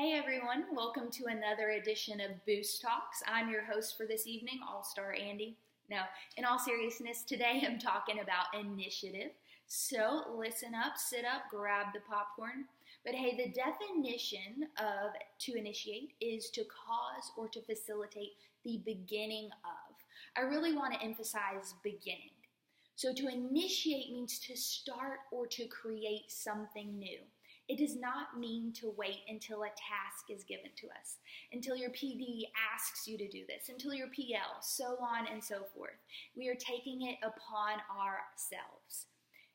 Hey everyone, welcome to another edition of Boost Talks. I'm your host for this evening, All-Star Andi. Now, in all seriousness, today I'm talking about initiative. So listen up, sit up, grab the popcorn. But hey, the definition of to initiate is to cause or to facilitate the beginning of. I really want to emphasize beginning. So to initiate means to start or to create something new. It does not mean to wait until a task is given to us, until your PD asks you to do this, until your PL, so on and so forth. We are taking it upon ourselves.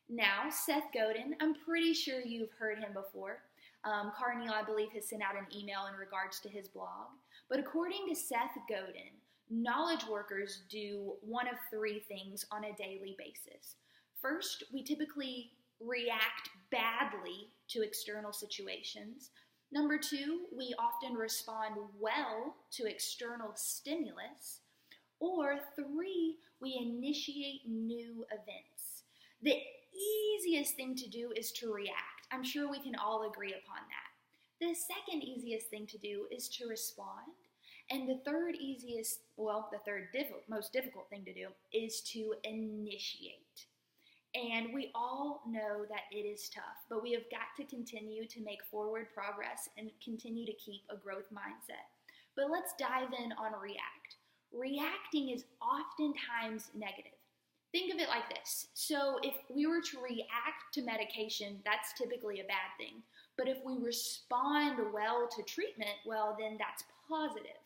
Now, Seth Godin, I'm pretty sure you've heard him before. Carnegie, I believe, has sent out an email in regards to his blog. But according to Seth Godin, knowledge workers do one of three things on a daily basis. First, we typically react badly to external situations. Number two, we often respond well to external stimulus. Or three, we initiate new events. The easiest thing to do is to react. I'm sure we can all agree upon that. The second easiest thing to do is to respond. And the most difficult thing to do is to initiate. And we all know that it is tough, but we have got to continue to make forward progress and continue to keep a growth mindset. But let's dive in on react. Reacting is oftentimes negative. Think of it like this. So if we were to react to medication, that's typically a bad thing. But if we respond well to treatment, well, then that's positive.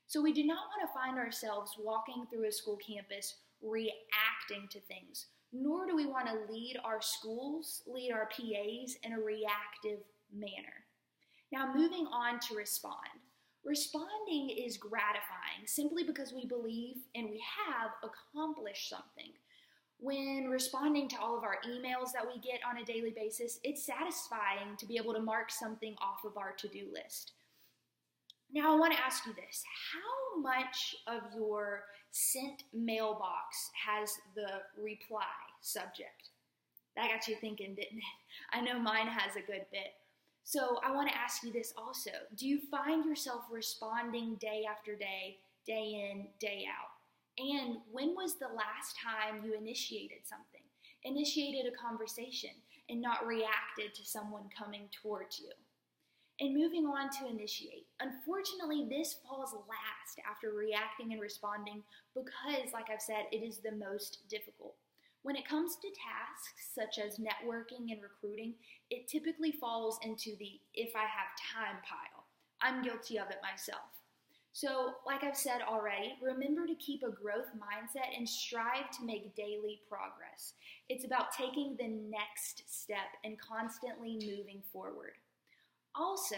So we do not want to find ourselves walking through a school campus reacting to things, nor do we want to lead our schools, lead our PAs in a reactive manner. Now, moving on to respond. Responding is gratifying simply because we believe and we have accomplished something. When responding to all of our emails that we get on a daily basis, it's satisfying to be able to mark something off of our to-do list. Now, I want to ask you this. How much of your sent mailbox has the reply subject? That got you thinking, didn't it? I know mine has a good bit. So I want to ask you this also. Do you find yourself responding day after day, day in, day out? And when was the last time you initiated something, initiated a conversation, and not reacted to someone coming towards you? And moving on to initiate. Unfortunately, this falls last after reacting and responding because, like I've said, it is the most difficult. When it comes to tasks such as networking and recruiting, it typically falls into the if I have time pile. I'm guilty of it myself. So, like I've said already, remember to keep a growth mindset and strive to make daily progress. It's about taking the next step and constantly moving forward. Also,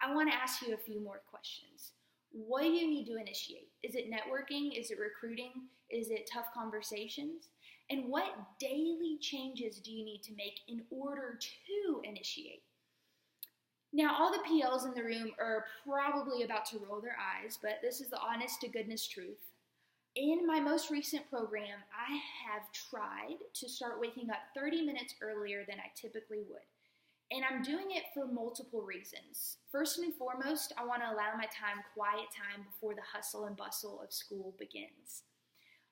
I want to ask you a few more questions. What do you need to initiate? Is it networking? Is it recruiting? Is it tough conversations? And what daily changes do you need to make in order to initiate? Now, all the PLs in the room are probably about to roll their eyes, but this is the honest to goodness truth. In my most recent program, I have tried to start waking up 30 minutes earlier than I typically would. And I'm doing it for multiple reasons. First and foremost, I want to allow my quiet time before the hustle and bustle of school begins.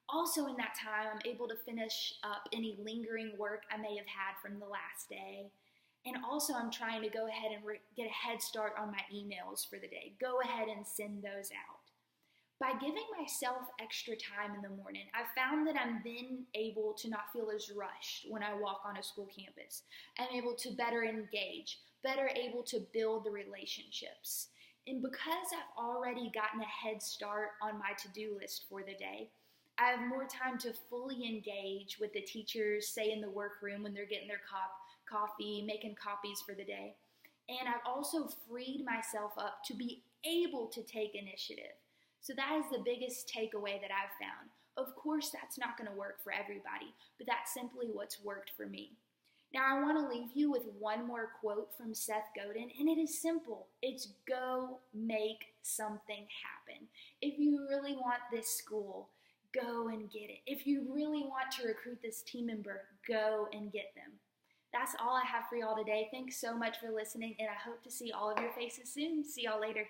Also in that time, I'm able to finish up any lingering work I may have had from the last day. And also I'm trying to go ahead and get a head start on my emails for the day. Go ahead and send those out. By giving myself extra time in the morning, I've found that I'm then able to not feel as rushed when I walk on a school campus. I'm able to better engage, better able to build the relationships. And because I've already gotten a head start on my to-do list for the day, I have more time to fully engage with the teachers, say in the workroom when they're getting their coffee, making copies for the day. And I've also freed myself up to be able to take initiative. So that is the biggest takeaway that I've found. Of course, that's not going to work for everybody, but that's simply what's worked for me. Now, I want to leave you with one more quote from Seth Godin, and it is simple. It's go make something happen. If you really want this school, go and get it. If you really want to recruit this team member, go and get them. That's all I have for y'all today. Thanks so much for listening, and I hope to see all of your faces soon. See y'all later.